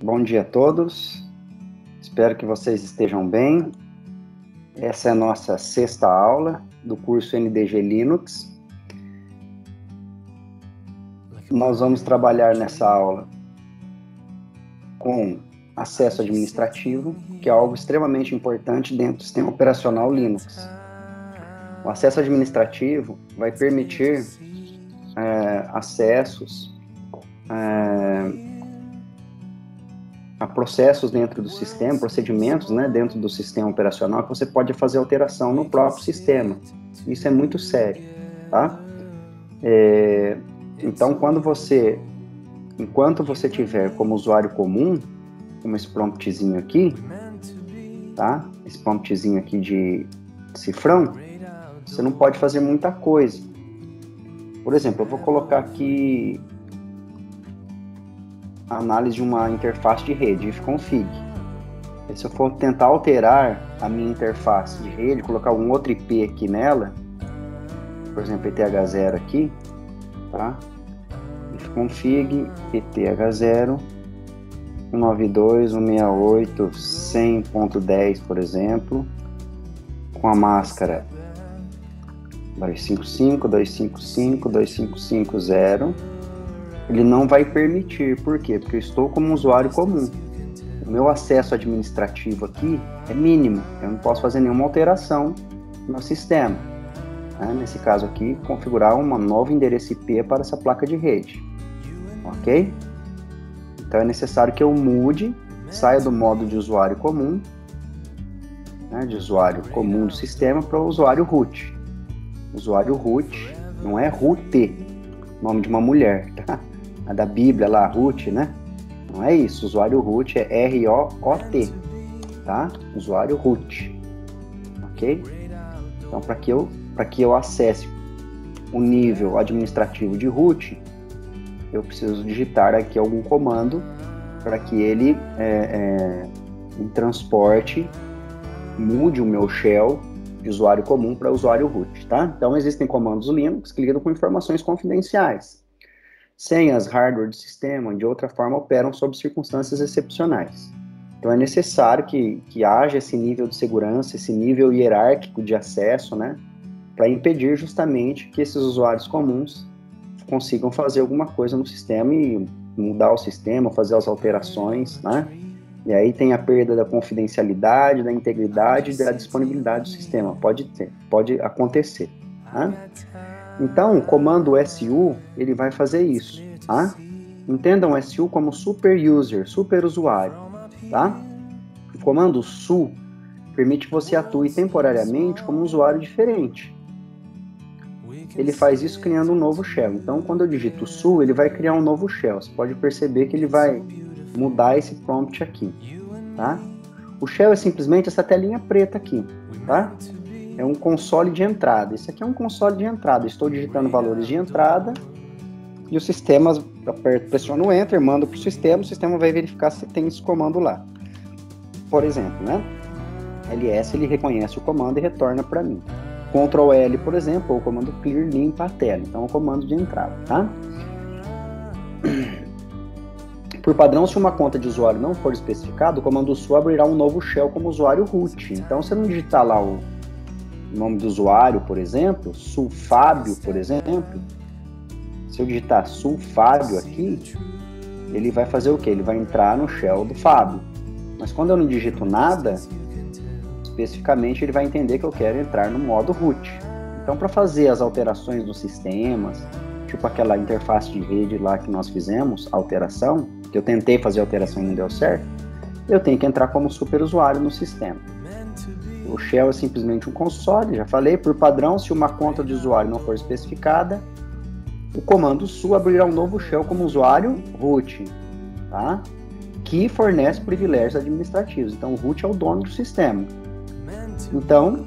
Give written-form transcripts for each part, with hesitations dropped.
Bom dia a todos, espero que vocês estejam bem. Essa é a nossa sexta aula do curso NDG Linux. Nós vamos trabalhar nessa aula com acesso administrativo, que é algo extremamente importante dentro do sistema operacional Linux. O acesso administrativo vai permitir acessos a processos dentro do sistema, procedimentos, né, dentro do sistema operacional, que você pode fazer alteração no próprio sistema. Isso é muito sério, tá? Então, enquanto você tiver como usuário comum, como esse promptzinho aqui, tá? Esse promptzinho aqui de cifrão, você não pode fazer muita coisa. Por exemplo, eu vou colocar aqui a análise de uma interface de rede, ifconfig. Se eu for tentar alterar a minha interface de rede, colocar um outro IP aqui nela, por exemplo, ETH0 aqui, tá? Ifconfig, ETH0, 192.168.100.10, por exemplo, com a máscara 255, 255, 2550, ele não vai permitir. Por quê? Porque eu estou como um usuário comum. O meu acesso administrativo aqui é mínimo. Eu não posso fazer nenhuma alteração no sistema. Nesse caso aqui, configurar um novo endereço IP para essa placa de rede. Ok? Então é necessário que eu mude, saia do modo de usuário comum, de usuário comum do sistema, para o usuário root. Usuário root não é root, nome de uma mulher, tá? A da Bíblia lá, Ruth, né? Não é isso. Usuário root é R-O-O-T, tá? Usuário root, ok? Então, para que eu acesse o nível administrativo de root, eu preciso digitar aqui algum comando para que ele me transporte, mude o meu shell de usuário comum para usuário root, tá? Então, existem comandos Linux que lidam com informações confidenciais. Senhas, hardware do sistema, de outra forma, operam sob circunstâncias excepcionais. Então, é necessário que haja esse nível de segurança, esse nível hierárquico de acesso, né? Para impedir justamente que esses usuários comuns consigam fazer alguma coisa no sistema e mudar o sistema, fazer as alterações, né? E aí tem a perda da confidencialidade, da integridade e da disponibilidade do sistema. Pode acontecer, tá? Então, o comando SU, ele vai fazer isso, tá? Entendam SU como super user, super usuário, tá? O comando SU permite que você atue temporariamente como um usuário diferente. Ele faz isso criando um novo shell. Então, quando eu digito SU, ele vai criar um novo shell. Você pode perceber que ele vai mudar esse prompt aqui, tá? O shell é simplesmente essa telinha preta aqui, tá? É um console de entrada. Esse aqui é um console de entrada. Estou digitando valores de entrada e o sistema, pressiono o Enter, mando para o sistema vai verificar se tem esse comando lá. Por exemplo, né? ls, ele reconhece o comando e retorna para mim. Ctrl L, por exemplo, ou o comando clear, limpa a tela. Então, é o comando de entrada, tá? Por padrão, se uma conta de usuário não for especificada, o comando SU abrirá um novo shell como usuário root. Então, se eu não digitar lá o nome do usuário, por exemplo, sulfábio, por exemplo, se eu digitar sulfábio aqui, ele vai fazer o quê? Ele vai entrar no shell do Fábio. Mas quando eu não digito nada, especificamente ele vai entender que eu quero entrar no modo root. Então, para fazer as alterações dos sistemas, tipo aquela interface de rede lá que nós fizemos, alteração, que eu tentei fazer alteração e não deu certo, eu tenho que entrar como super usuário no sistema. O shell é simplesmente um console, já falei, por padrão, se uma conta de usuário não for especificada, o comando SU abrirá um novo shell como usuário root, tá? Que fornece privilégios administrativos. Então, o root é o dono do sistema. Então,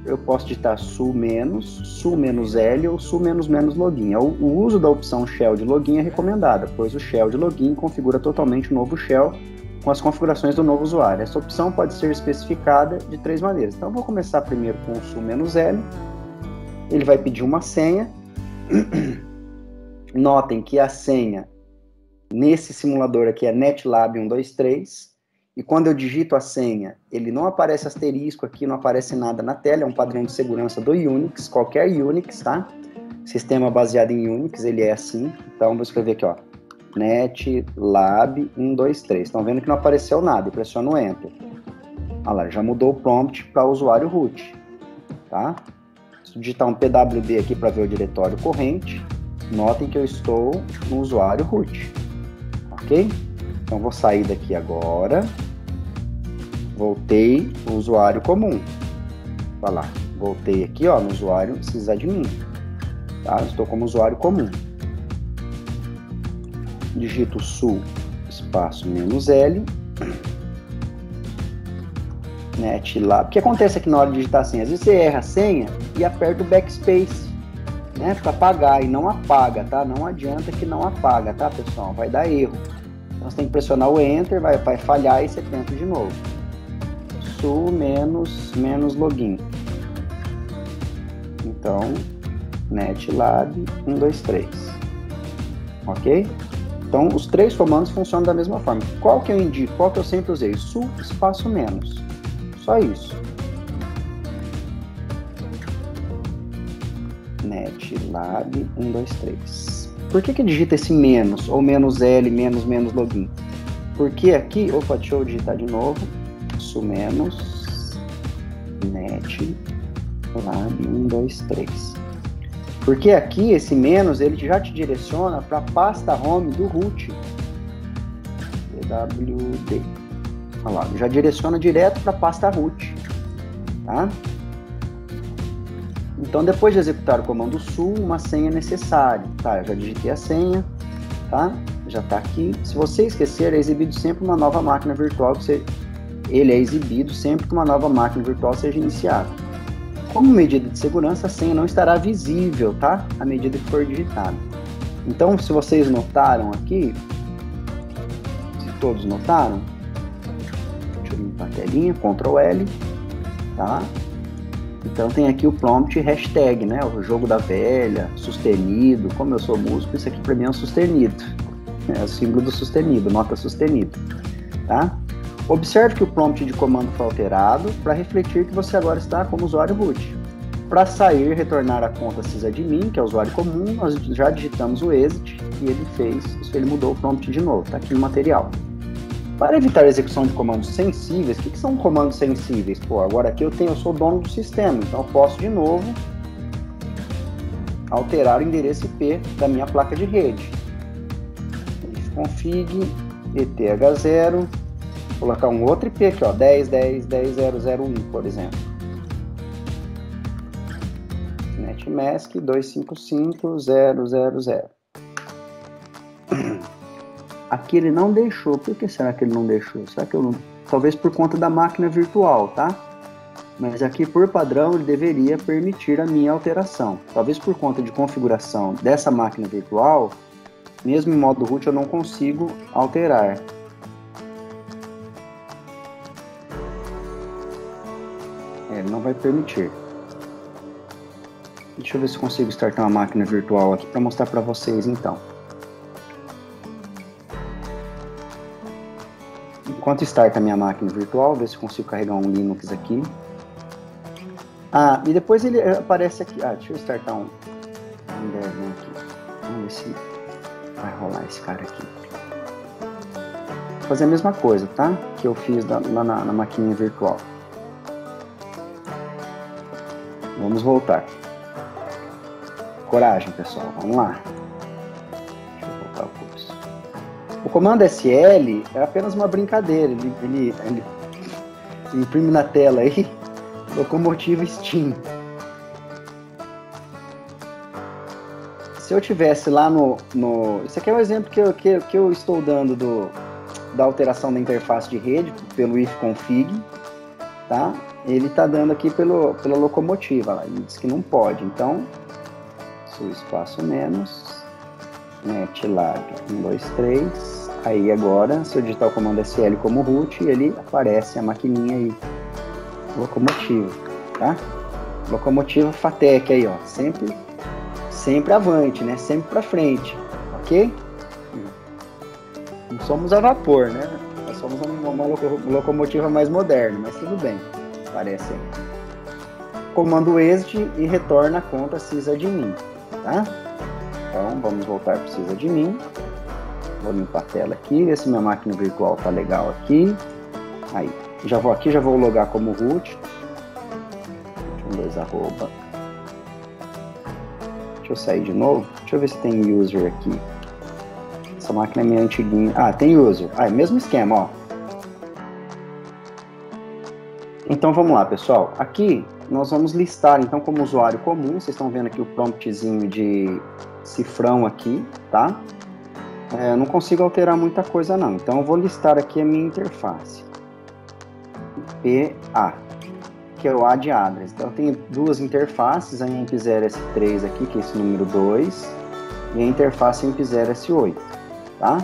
eu posso digitar su menos L ou su menos login. O uso da opção shell de login é recomendada, pois o shell de login configura totalmente o novo shell com as configurações do novo usuário. Essa opção pode ser especificada de 3 maneiras. Então, eu vou começar primeiro com o su menos L. Ele vai pedir uma senha. Notem que a senha nesse simulador aqui é netlab 123, e quando eu digito a senha, ele não aparece asterisco aqui, não aparece nada na tela, é um padrão de segurança do Unix, qualquer Unix, tá? Sistema baseado em Unix, ele é assim. Então, vou escrever aqui, ó, netlab 123. Estão vendo que não apareceu nada, e pressiono Enter. Olha lá, já mudou o prompt para usuário root, tá? Se eu digitar um pwd aqui para ver o diretório corrente, notem que eu estou no usuário root, ok? Então, vou sair daqui agora, voltei no usuário comum. Olha lá, voltei aqui, ó, no usuário sysadmin, tá? Estou como usuário comum. Digito su espaço "-l", netlab. O que acontece aqui na hora de digitar a senha? Às vezes você erra a senha e aperta o backspace, né, para apagar, e não apaga, tá? Não adianta que não apaga, tá, pessoal? Vai dar erro. Então você tem que pressionar o Enter, vai falhar e você tenta de novo. Su menos login. Então, netlab 123. Ok? Então, os três comandos funcionam da mesma forma. Qual que eu indico? Qual que eu sempre usei? Su espaço menos. Só isso. Netlab 123. Por que digita esse menos, ou "-l", menos login? Porque aqui, opa, deixa eu digitar de novo. Su menos netlab 123. Porque aqui, esse menos, ele já te direciona para a pasta home do root. pwd. Olha lá, já direciona direto para a pasta root. Tá? Então, depois de executar o comando su, uma senha é necessária. Tá, eu já digitei a senha, tá? Já está aqui. Se você esquecer, é exibido sempre uma nova máquina virtual. Ele é exibido sempre que uma nova máquina virtual seja iniciada. Como medida de segurança, a senha não estará visível, tá? À medida que for digitada. Então, se vocês notaram aqui, se todos notaram, deixa eu limpar a telinha, Ctrl L, tá? Então tem aqui o prompt hashtag, né? O jogo da velha, sustenido. Como eu sou músico, isso aqui para mim é um sustenido. É o símbolo do sustenido, nota sustenido, tá? Observe que o prompt de comando foi alterado para refletir que você agora está como usuário root. Para sair e retornar à conta sysadmin, que é o usuário comum, nós já digitamos o exit e ele mudou o prompt de novo, está aqui no material. Para evitar a execução de comandos sensíveis, o que são comandos sensíveis? Pô, agora aqui eu sou o dono do sistema, então eu posso de novo alterar o endereço IP da minha placa de rede. Config eth0, colocar um outro IP aqui, ó, 10.10.10.001, por exemplo. Netmask 255.0.0.0. Aqui ele não deixou. Por que será que ele não deixou? Será que eu não... Talvez por conta da máquina virtual, tá? Mas aqui, por padrão, ele deveria permitir a minha alteração. Talvez por conta de configuração dessa máquina virtual, mesmo em modo root eu não consigo alterar. Ele não vai permitir. Deixa eu ver se eu consigo startar uma máquina virtual aqui para mostrar para vocês então. Enquanto starta a minha máquina virtual, ver se eu consigo carregar um Linux aqui. Ah, e depois ele aparece aqui. Ah, deixa eu startar um Debian aqui. Vamos ver se vai rolar esse cara aqui. Vou fazer a mesma coisa, tá? Que eu fiz na maquininha virtual. Vamos voltar. Coragem, pessoal. Vamos lá. Deixa eu voltar o curso. O comando SL é apenas uma brincadeira. Ele imprime na tela aí locomotiva Steam. Se eu tivesse lá Isso aqui é um exemplo que eu estou dando da alteração da interface de rede pelo ifconfig, tá? Ele está dando aqui pela locomotiva, lá. Ele diz que não pode, então su espaço menos netlab 123. Aí agora, se eu digitar o comando SL como root, ele aparece a maquininha aí, locomotiva, tá? Locomotiva FATEC aí, ó, sempre avante, né? Sempre para frente, ok? Não somos a vapor, né? Nós somos uma locomotiva mais moderna, mas tudo bem, parece aí. Comando exit e retorna a conta sysadmin, tá? Então, vamos voltar para o sysadmin. Vou limpar a tela aqui, ver se minha máquina virtual tá legal aqui. Aí, já vou aqui, já vou logar como root. 2 arroba. Deixa eu sair de novo. Deixa eu ver se tem user aqui. Essa máquina é meio antiguinha. Ah, tem user. Ah, é o mesmo esquema, ó. Então, vamos lá, pessoal. Aqui, nós vamos listar, então, como usuário comum. Vocês estão vendo aqui o promptzinho de cifrão aqui, tá? Eu não consigo alterar muita coisa, não. Então, eu vou listar aqui a minha interface. IPA, que é o AD address. Então, eu tenho duas interfaces, a IMP0S3 aqui, que é esse número 2, e a interface IMP0S8, tá?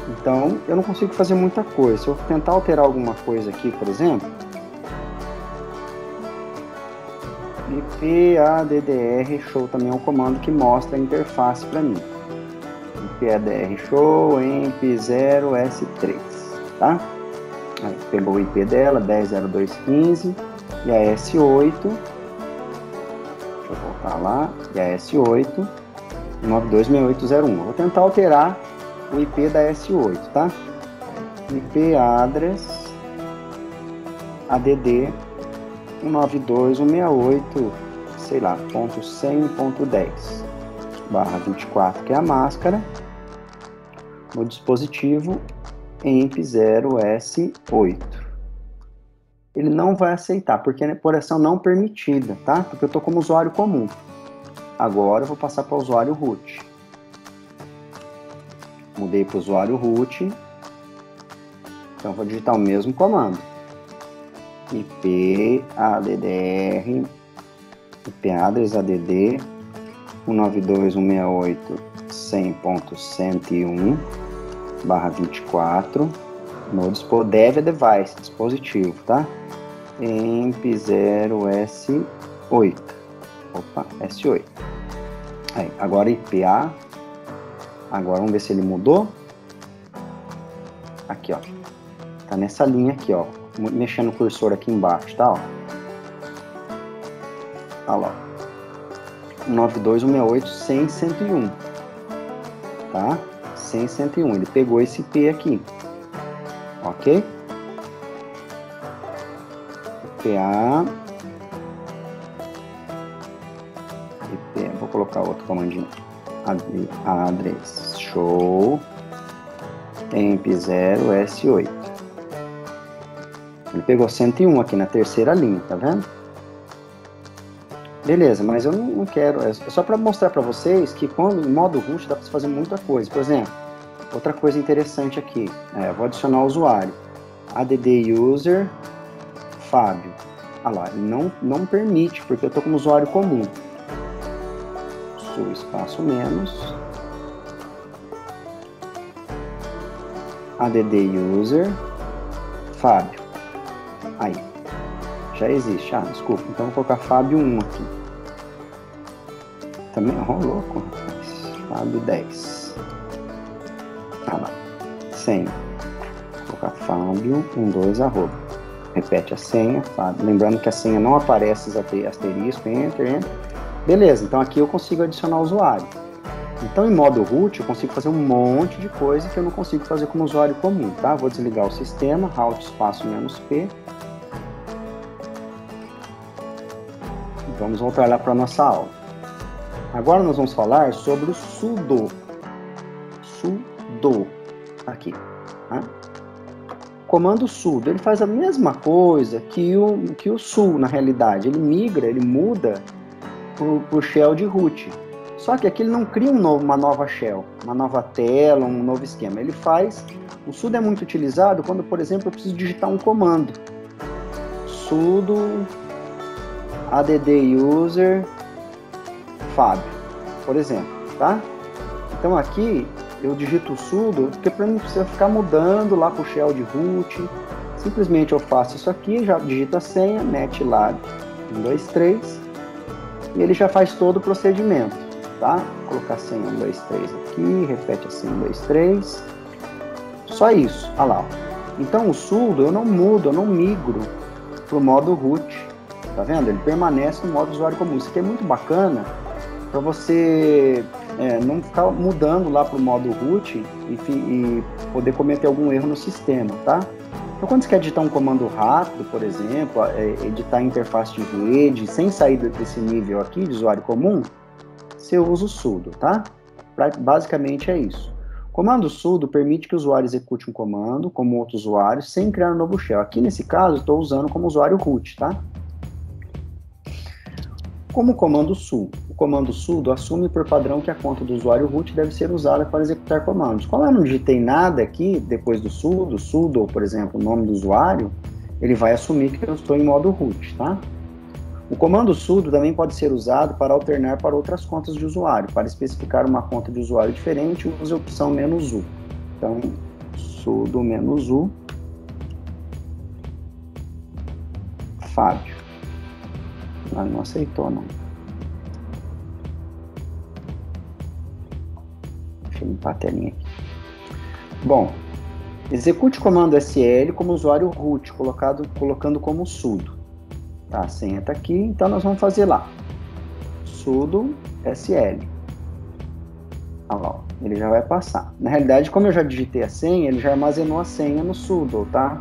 Então, eu não consigo fazer muita coisa. Se eu tentar alterar alguma coisa aqui, por exemplo, IPADDR show também é um comando que mostra a interface para mim. IPADDR show IMP0S3, tá? Aí, pegou o IP dela, 10.02.15, e a S8, deixa eu voltar lá, e a S8, 926801. Vou tentar alterar o IP da S8, tá? IP address ADD 192.168, sei lá, .100.10 barra 24, que é a máscara, no dispositivo IMP0S8. Ele não vai aceitar, porque é por ação não permitida, tá? Porque eu estou como usuário comum. Agora eu vou passar para o usuário root. Mudei para o usuário root. Então vou digitar o mesmo comando. IP addr IP address add 192.168.100.101 barra 24 no dev device, dispositivo, tá? IMP0S8. Opa, S8. Aí, agora IPA. Agora vamos ver se ele mudou. Aqui, ó. Tá nessa linha aqui, ó. Mexendo o cursor aqui embaixo, tá? Ó. Olha lá. 192.168.100.101. Tá? 100.101. Ele pegou esse IP aqui. Ok? IPA. Vou colocar outro comandinho. Address show IMP0S8. Ele pegou 101 aqui na terceira linha, tá vendo? Beleza, mas eu não quero. É só para mostrar para vocês que quando em modo root dá para fazer muita coisa. Por exemplo, outra coisa interessante aqui. Vou adicionar o usuário. ADD user Fábio. Ah lá, ele não permite, porque eu estou como usuário comum. Su espaço menos. ADD user Fábio. Aí. Já existe. Ah, desculpa. Então vou colocar Fábio 1 aqui. Também, louco, rapaz. Fábio 10. Ah lá. Senha. Vou colocar Fábio 12 arroba. Repete a senha, Fábio. Lembrando que a senha não aparece asterisco, enter. Beleza, então aqui eu consigo adicionar o usuário. Então, em modo root, eu consigo fazer um monte de coisa que eu não consigo fazer como usuário comum, tá? Vou desligar o sistema, alt espaço menos P. Vamos voltar lá para a nossa aula. Agora nós vamos falar sobre o sudo. Sudo. Aqui. Tá? Comando sudo, ele faz a mesma coisa que o su, na realidade. Ele migra, ele muda para o shell de root. Só que aqui ele não cria uma nova shell, uma nova tela, um novo esquema. Ele faz... O sudo é muito utilizado quando, por exemplo, eu preciso digitar um comando. Sudo add user Fábio, por exemplo, tá? Então aqui eu digito sudo, porque para não precisar ficar mudando lá para o shell de root. Simplesmente eu faço isso aqui, já digito a senha, netlab 123, e ele já faz todo o procedimento. Tá? Vou colocar a senha 123 aqui, repete a senha 123. Só isso, olha lá. Então o sudo eu não mudo, eu não migro para o modo root, tá vendo? Ele permanece no modo usuário comum. Isso aqui é muito bacana para você não ficar mudando lá para o modo root e poder cometer algum erro no sistema, tá? Então quando você quer editar um comando rápido, por exemplo, editar interface de rede, sem sair desse nível aqui de usuário comum, você usa o sudo, tá? Basicamente é isso. Comando sudo permite que o usuário execute um comando, como outro usuário, sem criar um novo shell. Aqui nesse caso, estou usando como usuário root, tá? Como comando sudo. O comando sudo assume por padrão que a conta do usuário root deve ser usada para executar comandos. Como eu não digitei nada aqui, depois do sudo, ou por exemplo, o nome do usuário, ele vai assumir que eu estou em modo root, tá? O comando sudo também pode ser usado para alternar para outras contas de usuário. Para especificar uma conta de usuário diferente, use a opção "-u". Então, sudo "-u", Fábio. Não aceitou, não. Deixa eu limpar a telinha aqui. Bom, execute o comando SL como usuário root, colocando como sudo. Tá, a senha está aqui, então nós vamos fazer lá. Sudo SL. Olha lá, ele já vai passar. Na realidade, como eu já digitei a senha, ele já armazenou a senha no sudo, tá?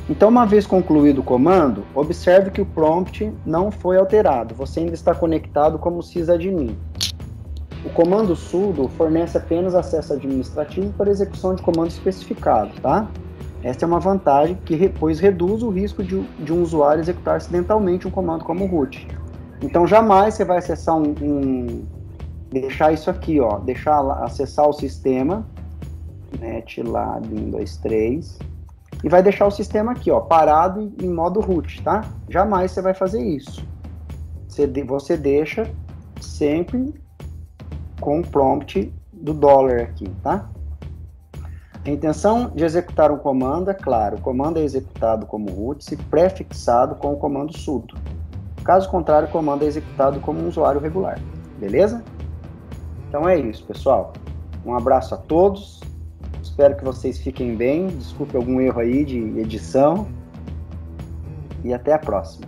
Então, uma vez concluído o comando, observe que o prompt não foi alterado. Você ainda está conectado como sysadmin. O comando sudo fornece apenas acesso administrativo para execução de comando especificado, tá? Esta é uma vantagem pois reduz o risco de um usuário executar acidentalmente um comando como root. Então, jamais você vai acessar deixar isso aqui, ó, acessar o sistema, netlab 123, e vai deixar o sistema aqui, ó, parado em modo root, tá? Jamais você vai fazer isso. Você deixa sempre com o prompt do $ aqui, tá? A intenção de executar um comando é claro, o comando é executado como root se prefixado com o comando sudo. Caso contrário, o comando é executado como um usuário regular, beleza? Então é isso, pessoal. Um abraço a todos. Espero que vocês fiquem bem. Desculpe algum erro aí de edição. E até a próxima.